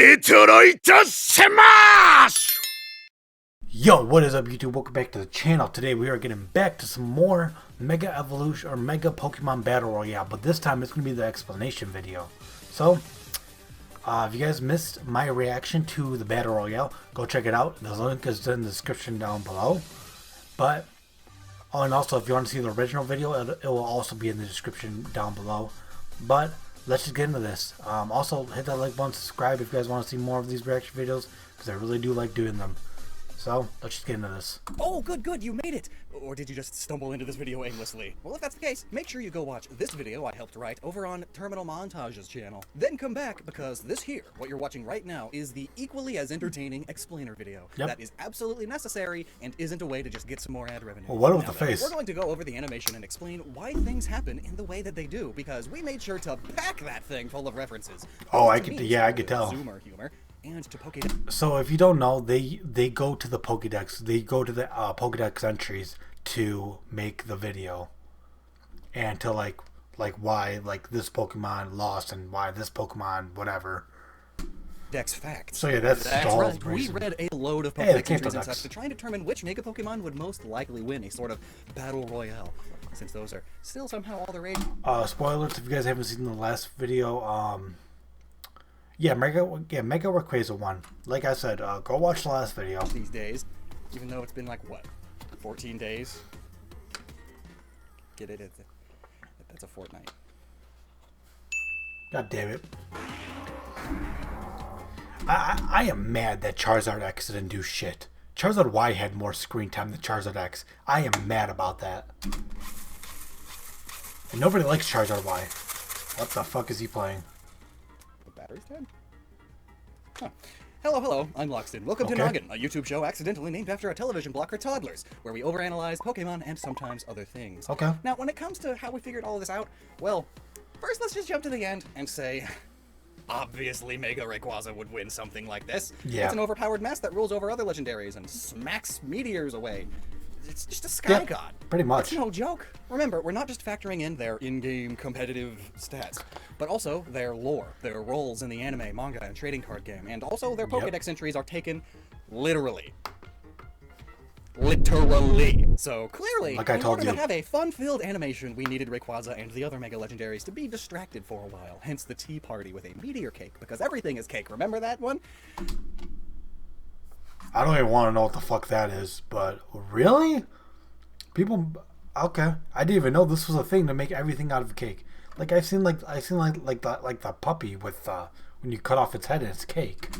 Yo, what is up YouTube? Welcome back to the channel. Today we are getting back to some more Mega Evolution or Mega Pokemon Battle Royale, but this time it's going to be the explanation video. So, if you guys missed my reaction to the Battle Royale, go check it out. The link is in the description down below. But, oh, and also if you want to see the original video, it will also be in the description down below. But, let's just get into this. Also, hit that like button, subscribe if you guys want to see more of these reaction videos, because I really do like doing them. So, let's just get into this. Oh, good, you made it! Or did you just stumble into this video aimlessly? Well, if that's the case, make sure you go watch this video I helped write over on Terminal Montage's channel. Then come back, because this here, what you're watching right now, is the equally as entertaining explainer video. Yep. That is absolutely necessary and isn't a way to just get some more ad revenue. Well, what with the face? We're going to go over the animation and explain why things happen in the way that they do, because we made sure to pack that thing full of references. Oh, I could tell. Zoomer humor. And to Pokédex. So if you don't know, they go to the Pokédex. They go to the Pokédex entries to make the video, and to like why this Pokemon lost and why this Pokemon whatever. Dex facts. So yeah, that's all right. We read a load of Pokédex entries and such to try and determine which Mega Pokemon would most likely win a sort of battle royale, since those are still somehow all the rage. Spoilers if you guys haven't seen the last video. Yeah, Mega Rayquaza won. Like I said, go watch the last video. These days, even though it's been like, what, 14 days? Get it? That's a fortnight. God damn it. I am mad that Charizard X didn't do shit. Charizard Y had more screen time than Charizard X. I am mad about that. And nobody likes Charizard Y. What the fuck is he playing? Battery's dead? Huh. Hello, I'm Loxton. Welcome to Noggin, a YouTube show accidentally named after a television block for toddlers, where we overanalyze Pokemon and sometimes other things. Okay. Now, when it comes to how we figured all of this out, well, first let's just jump to the end and say, obviously Mega Rayquaza would win something like this. Yeah. It's an overpowered mess that rules over other legendaries and smacks meteors away. It's just a sky god. Pretty much. It's no joke. Remember, we're not just factoring in their in-game competitive stats, but also their lore, their roles in the anime, manga, and trading card game, and also their Pokédex entries are taken literally. So clearly, like I in told order you, to have a fun-filled animation, we needed Rayquaza and the other Mega Legendaries to be distracted for a while. Hence the tea party with a meteor cake, because everything is cake. Remember that one? I don't even want to know what the fuck that is, but really? People, okay. I didn't even know this was a thing to make everything out of a cake. Like I've seen the puppy with when you cut off its head and it's cake.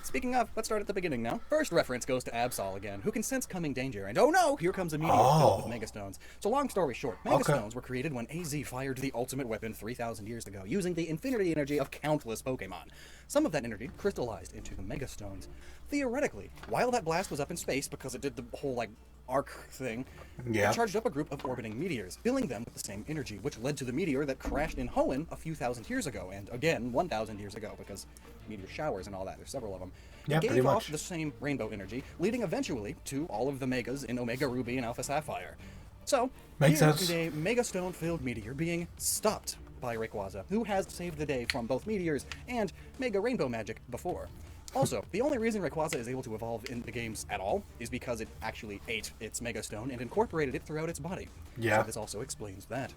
Speaking of, let's start at the beginning now. First reference goes to Absol again, who can sense coming danger, and oh no, here comes a meteor filled with Megastones. So long story short, Megastones were created when AZ fired the ultimate weapon 3,000 years ago, using the infinity energy of countless Pokemon. Some of that energy crystallized into the Megastones. Theoretically, while that blast was up in space, because it did the whole, like, arc thing, it charged up a group of orbiting meteors, filling them with the same energy, which led to the meteor that crashed in Hoenn a few thousand years ago, and again, 1,000 years ago, because meteor showers and all that, there's several of them. Yeah, gave off the same rainbow energy, leading eventually to all of the Megas in Omega Ruby and Alpha Sapphire. So, makes sense. Is a Megastone-filled meteor being stopped by Rayquaza, who has saved the day from both meteors and Mega Rainbow magic before. Also, the only reason Rayquaza is able to evolve in the games at all is because it actually ate its Megastone and incorporated it throughout its body. Yeah. So this also explains that.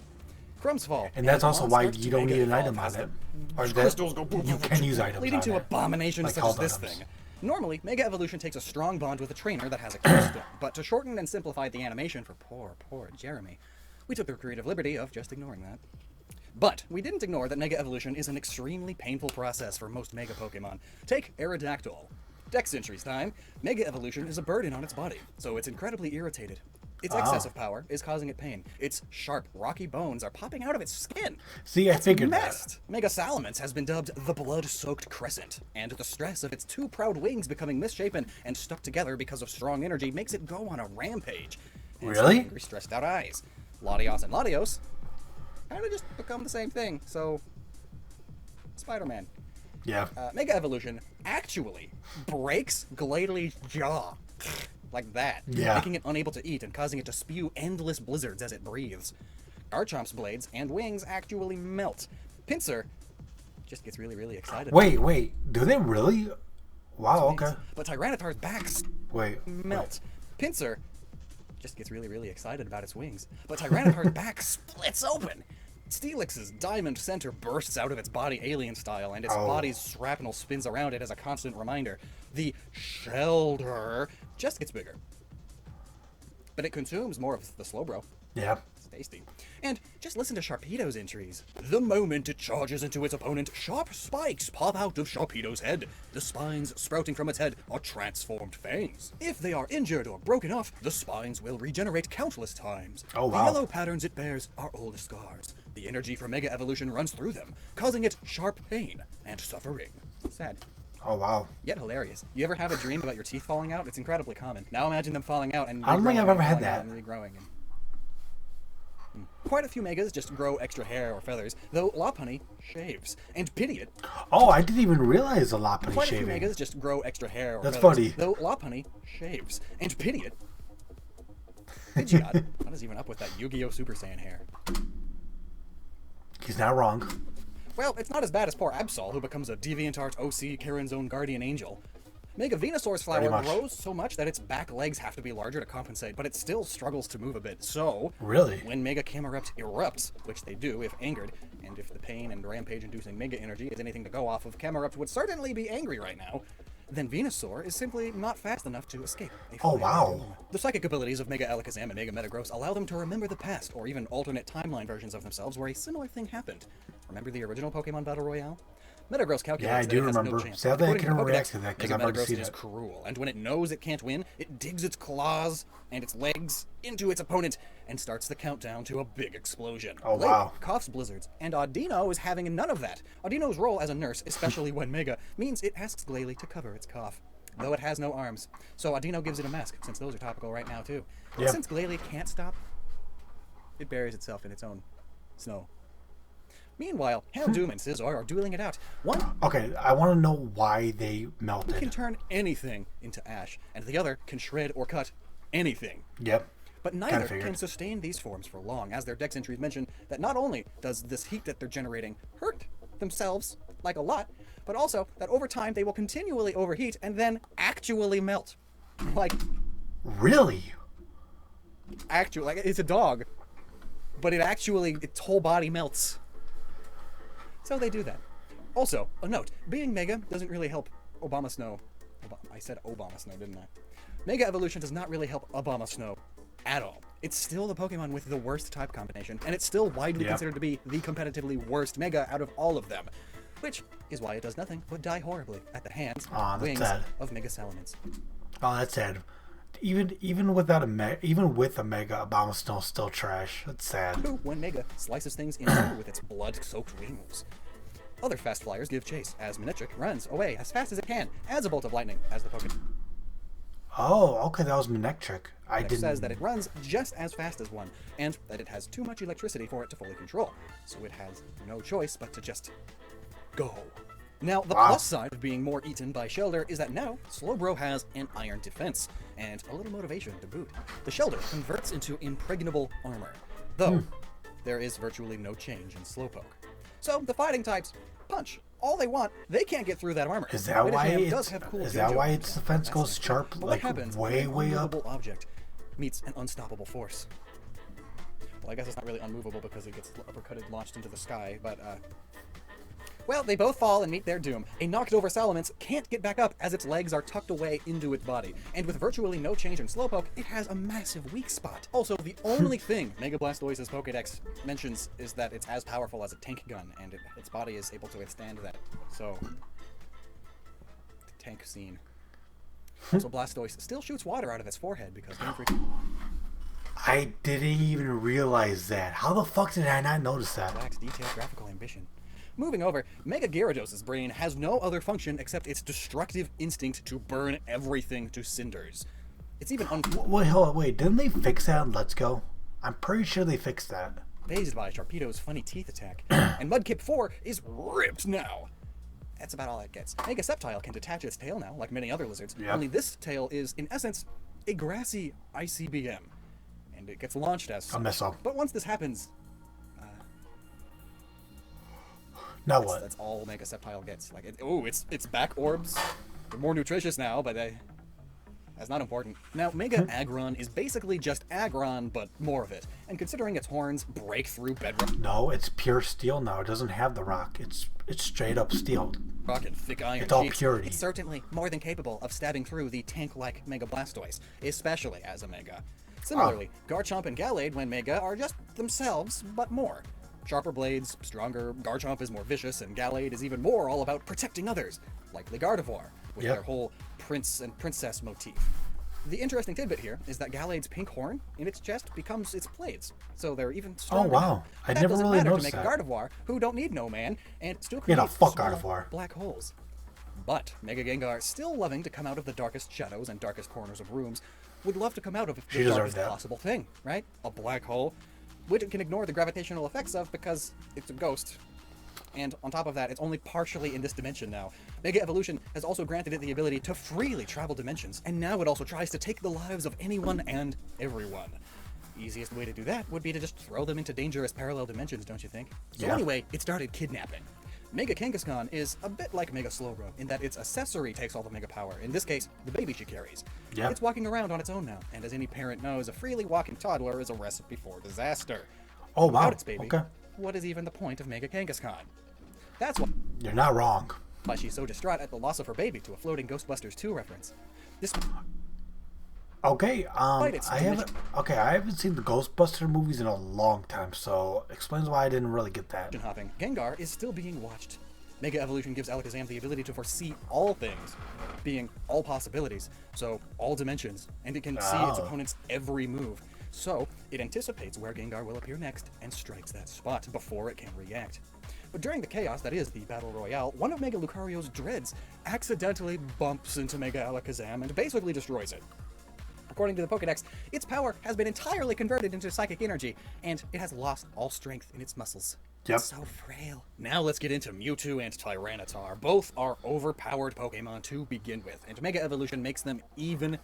Crumbs fall. And that's also why you don't need an item on it. Or that you can use items leading to on it. abominations such as this thing. Normally, Mega Evolution takes a strong bond with a trainer that has a Keystone, but to shorten and simplify the animation for poor Jeremy, we took the creative liberty of just ignoring that. But we didn't ignore that Mega Evolution is an extremely painful process for most Mega Pokemon. Take Aerodactyl. Dex entries time. Mega Evolution is a burden on its body, so it's incredibly irritated. Its excessive power is causing it pain. Its sharp, rocky bones are popping out of its skin. See, I figured that. Mega Salamence has been dubbed the blood-soaked crescent, and the stress of its two proud wings becoming misshapen and stuck together because of strong energy makes it go on a rampage. And really? Angry, stressed-out eyes. Latios and Latios kind of just become the same thing, so Spider-Man. Yeah. Mega Evolution actually breaks Gladeely's jaw. Like that. Yeah. Making it unable to eat and causing it to spew endless blizzards as it breathes. Garchomp's blades and wings actually melt. Pinsir just gets really, really excited. Wait. Do they really? Wow, okay. But Tyranitar's back Wait. melts. Pinsir just gets really, really excited about its wings. But Tyranitar's back splits open. Steelix's diamond center bursts out of its body alien style, and its body's shrapnel spins around it as a constant reminder. The Shelder just gets bigger. But it consumes more of the Slowbro. Yeah. It's tasty. And just listen to Sharpedo's entries. The moment it charges into its opponent, sharp spikes pop out of Sharpedo's head. The spines sprouting from its head are transformed fangs. If they are injured or broken off, the spines will regenerate countless times. Oh, wow. The yellow patterns it bears are old scars. The energy from Mega Evolution runs through them, causing it sharp pain and suffering. Sad. Oh, wow. Yet hilarious. You ever have a dream about your teeth falling out? It's incredibly common. Now imagine them falling out and I don't think I've ever had that. and regrowing. Quite a few Megas just grow extra hair or feathers, though Lopunny shaves. And Pidgeot. Oh, I didn't even realize a Lopunny Quite shaving. a few Megas just grow extra hair or That's feathers, funny. though Lopunny shaves. And Pidgeot. Pidgeot. What is even up with that Yu-Gi-Oh! Super Saiyan hair? He's not wrong. Well, it's not as bad as poor Absol, who becomes a DeviantArt OC Karen's own guardian angel. Mega Venusaur's flower grows so much that its back legs have to be larger to compensate, but it still struggles to move a bit. So, really, when Mega Camerupt erupts, which they do if angered, and if the pain and rampage-inducing Mega energy is anything to go off of, Camerupt would certainly be angry right now. Then Venusaur is simply not fast enough to escape. Oh, wow. The psychic abilities of Mega Alakazam and Mega Metagross allow them to remember the past, or even alternate timeline versions of themselves where a similar thing happened. Remember the original Pokemon Battle Royale? Metagross calculates yeah, I do remember. No chance. Sadly, I can't react to that because I've already seen it. Metagross is cruel, and when it knows it can't win, it digs its claws and its legs into its opponent and starts the countdown to a big explosion. Oh, wow. Coughs blizzards, and Audino is having none of that. Audino's role as a nurse, especially when Mega, means it asks Glalie to cover its cough, though it has no arms. So Audino gives it a mask, since those are topical right now, too. Yeah. Since Glalie can't stop, it buries itself in its own snow. Meanwhile, Houndoom and Scizor are dueling it out. One Okay, I want to know why they melted. can turn anything into ash, and the other can shred or cut anything. Yep. But neither can sustain these forms for long, as their dex entries mention that not only does this heat that they're generating hurt themselves, like a lot, but also that over time they will continually overheat and then actually melt. Like... Really? Actually, like, it's a dog, but its whole body melts. So they do that. Also, a note, being Mega doesn't really help Obama Snow. I said Obama Snow, didn't I? Mega Evolution does not really help Obama Snow at all. It's still the Pokemon with the worst type combination, and it's still widely considered to be the competitively worst Mega out of all of them. Which is why it does nothing but die horribly at the hands and wings of Mega Salamence. Oh, that's sad. Even without even with a Mega, Abomasnow's still trash. That's sad. Who, when Mega slices things into with its blood-soaked wings. Other fast flyers give chase, as Manectric runs away as fast as it can, as a bolt of lightning, as the Pokemon. Oh, okay, that was Manectric. It says that it runs just as fast as one, and that it has too much electricity for it to fully control, so it has no choice but to just go. Now, the plus side of being more eaten by Shelder is that now Slowbro has an iron defense, and a little motivation to boot. The Shelder converts into impregnable armor, though there is virtually no change in Slowpoke. So the fighting types punch all they want. They can't get through that armor. Is that why its defense goes sharp, like way up? An object meets an unstoppable force. Well, I guess it's not really unmovable because it gets uppercutted, launched into the sky, but well, they both fall and meet their doom. A knocked-over Salamence can't get back up as its legs are tucked away into its body. And with virtually no change in Slowpoke, it has a massive weak spot. Also, the only thing Mega Blastoise's Pokédex mentions is that it's as powerful as a tank gun, and its body is able to withstand that. So, the tank scene. Also, Blastoise still shoots water out of its forehead because Game Freak... I didn't even realize that. How the fuck did I not notice that? Lacks detailed graphical ambition. Moving over, Mega Gyarados' brain has no other function except its destructive instinct to burn everything to cinders. It's even Wait, didn't they fix that in Let's Go? I'm pretty sure they fixed that. Phased by Sharpedo's funny teeth attack, and Mudkip 4 is ripped now. That's about all it gets. Mega Sceptile can detach its tail now, like many other lizards, only this tail is, in essence, a grassy ICBM, and it gets launched as such. A missile. But once this happens... Now what? That's all Mega Sceptile gets. Like, its back orbs. They're more nutritious now, but that's not important. Now, Mega Aggron is basically just Aggron, but more of it. And considering its horns break through bedrock... No, it's pure steel now. It doesn't have the rock. It's straight up steel. Rock and thick iron It's all sheets, purity. it's certainly more than capable of stabbing through the tank-like Mega Blastoise, especially as a Mega. Similarly, Garchomp and Gallade, when Mega, are just themselves, but more. Sharper blades, stronger, Garchomp is more vicious, and Gallade is even more all about protecting others, like Gardevoir, with their whole prince and princess motif. The interesting tidbit here is that Gallade's pink horn in its chest becomes its blades, so they're even stronger. Oh wow, now. I That never doesn't really matter noticed to make that. Gardevoir, who don't need no man, and still Yeah, create no, fuck small Gardevoir. black holes. But Mega Gengar, still loving to come out of the darkest shadows and darkest corners of rooms, would love to come out of the darkest possible thing, right? A black hole, which it can ignore the gravitational effects of because it's a ghost. And on top of that, it's only partially in this dimension now. Mega Evolution has also granted it the ability to freely travel dimensions, and now it also tries to take the lives of anyone and everyone. Easiest way to do that would be to just throw them into dangerous parallel dimensions, don't you think? So anyway, it started kidnapping. Mega Kangaskhan is a bit like Mega Slowbro in that its accessory takes all the Mega power, in this case, the baby she carries. It's walking around on its own now, and as any parent knows, a freely walking toddler is a recipe for disaster. Oh wow, Without its baby, what is even the point of Mega Kangaskhan? That's why You're not wrong. she's so distraught at the loss of her baby, to a floating Ghostbusters 2 reference. This Okay, I haven't seen the Ghostbuster movies in a long time, so explains why I didn't really get that. hopping Gengar is still being watched. Mega Evolution gives Alakazam the ability to foresee all things, being all possibilities, so all dimensions, and it can see its opponent's every move. So, it anticipates where Gengar will appear next and strikes that spot before it can react. But during the chaos that is the Battle Royale, one of Mega Lucario's dreads accidentally bumps into Mega Alakazam and basically destroys it. According to the Pokédex, its power has been entirely converted into psychic energy, and it has lost all strength in its muscles. It's so frail. Now let's get into Mewtwo and Tyranitar. Both are overpowered Pokemon to begin with, and Mega Evolution makes them even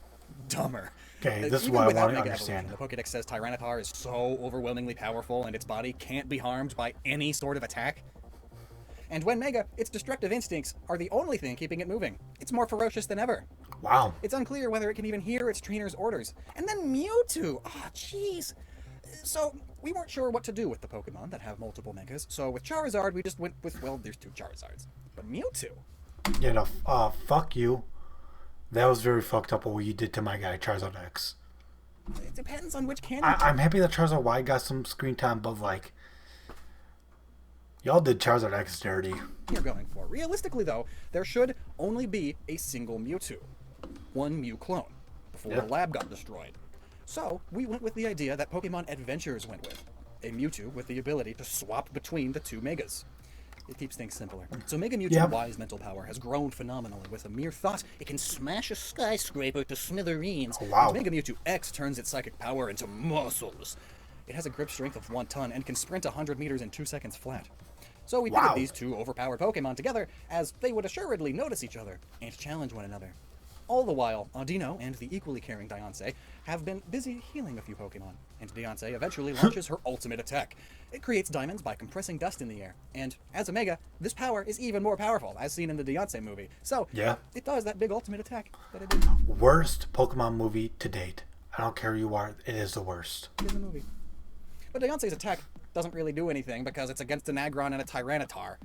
dumber. Okay, this is what I want to understand. The Pokédex says Tyranitar is so overwhelmingly powerful, and its body can't be harmed by any sort of attack. And when Mega, its destructive instincts are the only thing keeping it moving. It's more ferocious than ever. Wow. It's unclear whether it can even hear its trainer's orders. And then Mewtwo! Oh, jeez. So, we weren't sure what to do with the Pokemon that have multiple Megas, so with Charizard, we just went with, well, there's 2 Charizards. But Mewtwo? Yeah, no, fuck you. That was very fucked up what you did to my guy, Charizard X. It depends on which candy. I'm happy that Charizard Y got some screen time, but like, y'all did Charizard X dirty. You're going for. Realistically, though, there should only be a single Mewtwo. One Mew clone, before the lab got destroyed. So, we went with the idea that Pokemon Adventures went with. A Mewtwo with the ability to swap between the 2 Megas. It keeps things simpler. So Mega Mewtwo Y's mental power has grown phenomenally. With a mere thought, it can smash a skyscraper to smithereens. And Mega Mewtwo X turns its psychic power into muscles. It has a grip strength of 1 ton and can sprint 100 meters in 2 seconds flat. So we pitted these 2 overpowered Pokemon together, as they would assuredly notice each other and challenge one another. All the while, Audino and the equally caring Diancie have been busy healing a few Pokemon, and Diancie eventually launches her ultimate attack. It creates diamonds by compressing dust in the air, and as a Mega, this power is even more powerful, as seen in the Diancie movie. So, it does that big ultimate attack that it did. Worst Pokemon movie to date. I don't care who you are, it is the worst. It is a movie. But Diancie's attack doesn't really do anything, because it's against an Aggron and a Tyranitar,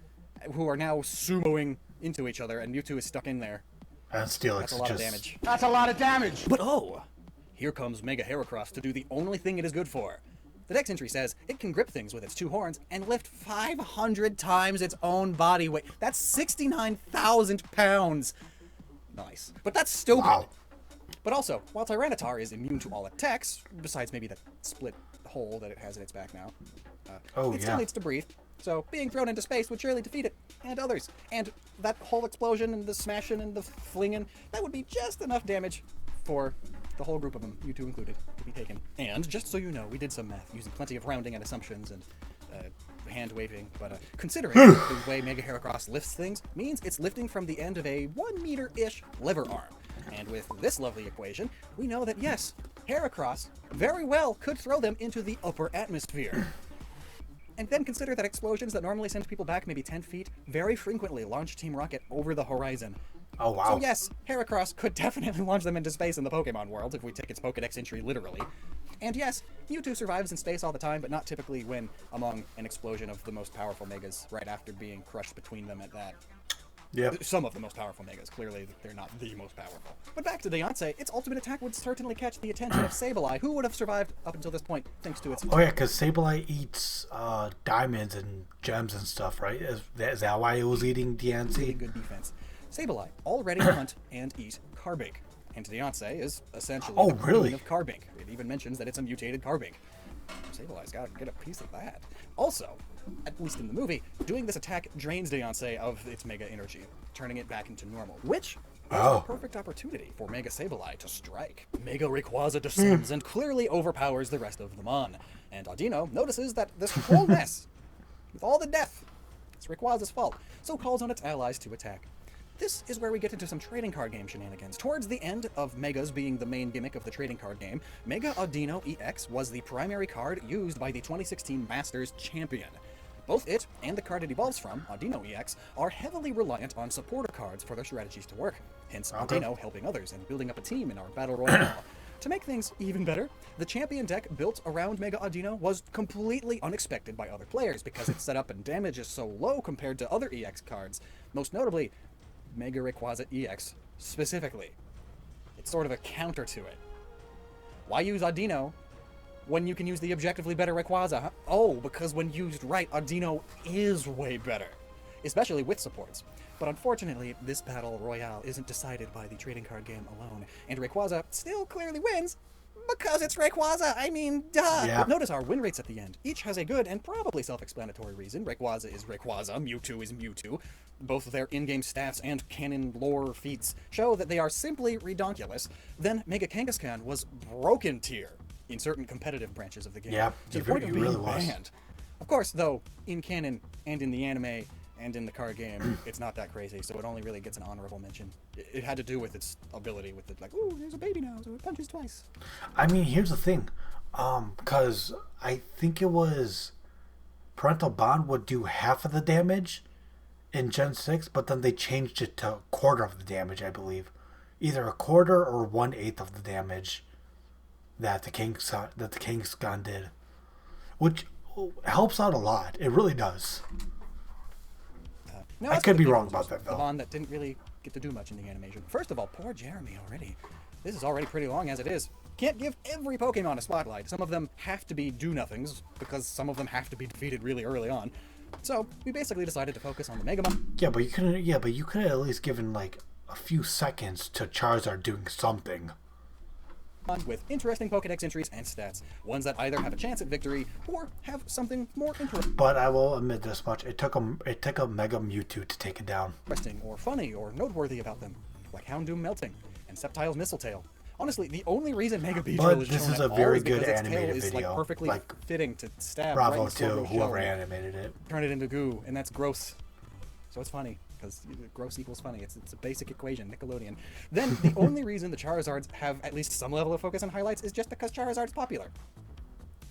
who are now sumoing into each other, and Mewtwo is stuck in there. And Steelix That's a lot of damage. That's a lot of damage! But oh! Here comes Mega Heracross to do the only thing it is good for. The Dex entry says it can grip things with its 2 horns and lift 500 times its own body weight. That's 69,000 pounds! Nice. But that's still good. But also, while Tyranitar is immune to all attacks, besides maybe that split hole that it has in its back now, it still needs to breathe. So being thrown into space would surely defeat it, and others. And that whole explosion and the smashing and the flinging, that would be just enough damage for the whole group of them, you 2 included, to be taken. And just so you know, we did some math using plenty of rounding and assumptions and hand waving, but considering the way Mega Heracross lifts things means it's lifting from the end of a 1 meter-ish lever arm. And with this lovely equation, we know that yes, Heracross very well could throw them into the upper atmosphere. And then consider that explosions that normally send people back maybe 10 feet very frequently launch Team Rocket over the horizon. Oh, wow. So yes, Heracross could definitely launch them into space in the Pokemon world if we take its Pokedex entry literally. And yes, Mewtwo survives in space all the time, but not typically when among an explosion of the most powerful Megas right after being crushed between them at that. Yep. Some of the most powerful Megas. Clearly, they're not the most powerful. But back to Deontay, its ultimate attack would certainly catch the attention of Sableye, who would have survived up until this point thanks to its... Oh yeah, because Sableye eats diamonds and gems and stuff, right? Is that why it was eating Deontay? Really good defense. Sableye already hunt and eat Carbink, and Deontay is essentially the queen of Carbink. It even mentions that it's a mutated Carbink. Sableye's got to get a piece of that. Also, at least in the movie, doing this attack drains Deontay of its Mega energy, turning it back into normal, which is a perfect opportunity for Mega Sableye to strike. Mega Rayquaza descends and clearly overpowers the rest of the Mon, and Audino notices that this whole mess, with all the death, it's Rayquaza's fault, so calls on its allies to attack. This is where we get into some trading card game shenanigans. Towards the end of Megas being the main gimmick of the trading card game, Mega Audino EX was the primary card used by the 2016 Masters champion. Both it and the card it evolves from, Audino EX, are heavily reliant on supporter cards for their strategies to work. Hence, Audino helping others and building up a team in our Battle Royale. To make things even better, the champion deck built around Mega Audino was completely unexpected by other players because its setup and damage is so low compared to other EX cards, most notably Mega Rayquaza EX specifically. It's sort of a counter to it. Why use Audino when you can use the objectively better Rayquaza? Huh? Oh, because when used right, Audino is way better, especially with supports. But unfortunately, this battle royale isn't decided by the trading card game alone, and Rayquaza still clearly wins because it's Rayquaza. I mean, duh. Yeah. But notice our win rates at the end. Each has a good and probably self-explanatory reason. Rayquaza is Rayquaza, Mewtwo is Mewtwo. Both their in-game stats and canon lore feats show that they are simply redonkulous. Then Mega Kangaskhan was broken tier in certain competitive branches of the game. Yeah, to the point of being banned. Of course, though, in canon and in the anime and in the card game, it's not that crazy, so it only really gets an honorable mention. It had to do with its ability, with it, like, ooh, there's a baby now, so it punches twice. I mean, here's the thing, because I think it was Parental Bond would do half of the damage in Gen 6, but then they changed it to a quarter of the damage, I believe. Either a quarter or 1/8 of the damage that the Kangaskhan did, which helps out a lot. It really does. Now, I could be wrong about that, though. The Bond that didn't really get to do much in the animation. First of all, poor Jeremy already. This is already pretty long as it is. Can't give every Pokemon a spotlight. Some of them have to be do-nothings, because some of them have to be defeated really early on. So, we basically decided to focus on the Megamon. Yeah, but you could have at least given, like, a few seconds to Charizard doing something. With interesting Pokedex entries and stats. Ones that either have a chance at victory, or have something more But I will admit this much. It took a Mega Mewtwo to take it down. interesting, or funny, or noteworthy about them. Like Houndoom melting, and Sceptile's Mistletail. Honestly, the only reason Mega Beedrill is this shown is at a all very is because good its tail animated is video. like perfectly Like, fitting to stab Bravo right in the to center of the whoever shell. animated it. Turn it into goo, and that's gross. So it's funny, because gross equals funny. It's a basic equation, Nickelodeon. Then, the only reason the Charizards have at least some level of focus and highlights is just because Charizard's popular.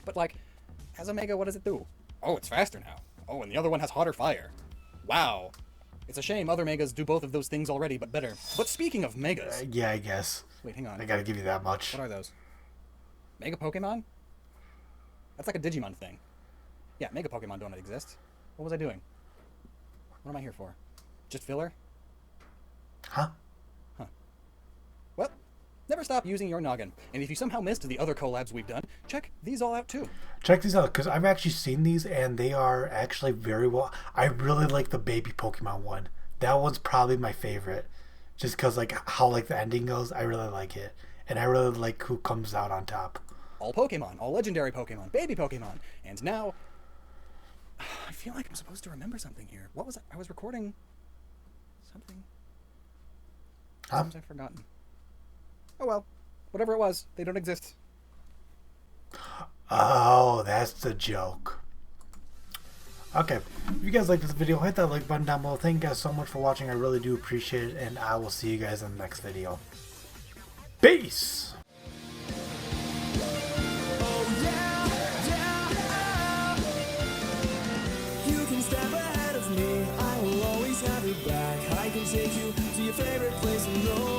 But like, as a Mega, what does it do? Oh, it's faster now. Oh, and the other one has hotter fire. Wow. It's a shame other Megas do both of those things already, but better. But speaking of Megas... Yeah, I guess. Wait, hang on. I gotta give you that much. What are those? Mega Pokemon? That's like a Digimon thing. Yeah, Mega Pokemon don't exist. What was I doing? What am I here for? Just filler? Huh? Well, never stop using your noggin. And if you somehow missed the other collabs we've done, check these all out too. Check these out, because I've actually seen these, and they are actually very well. I really like the baby Pokemon one. That one's probably my favorite. Just because, like, how, like, the ending goes, I really like it. And I really like who comes out on top. All Pokemon, all legendary Pokemon, baby Pokemon. And now... I feel like I'm supposed to remember something here. What was it? I was recording... something. Sometimes I've forgotten. Oh well. Whatever it was, they don't exist. Oh, that's the joke. Okay, if you guys like this video, hit that like button down below. Thank you guys so much for watching. I really do appreciate it, and I will see you guys in the next video. Peace! take you to your favorite place in the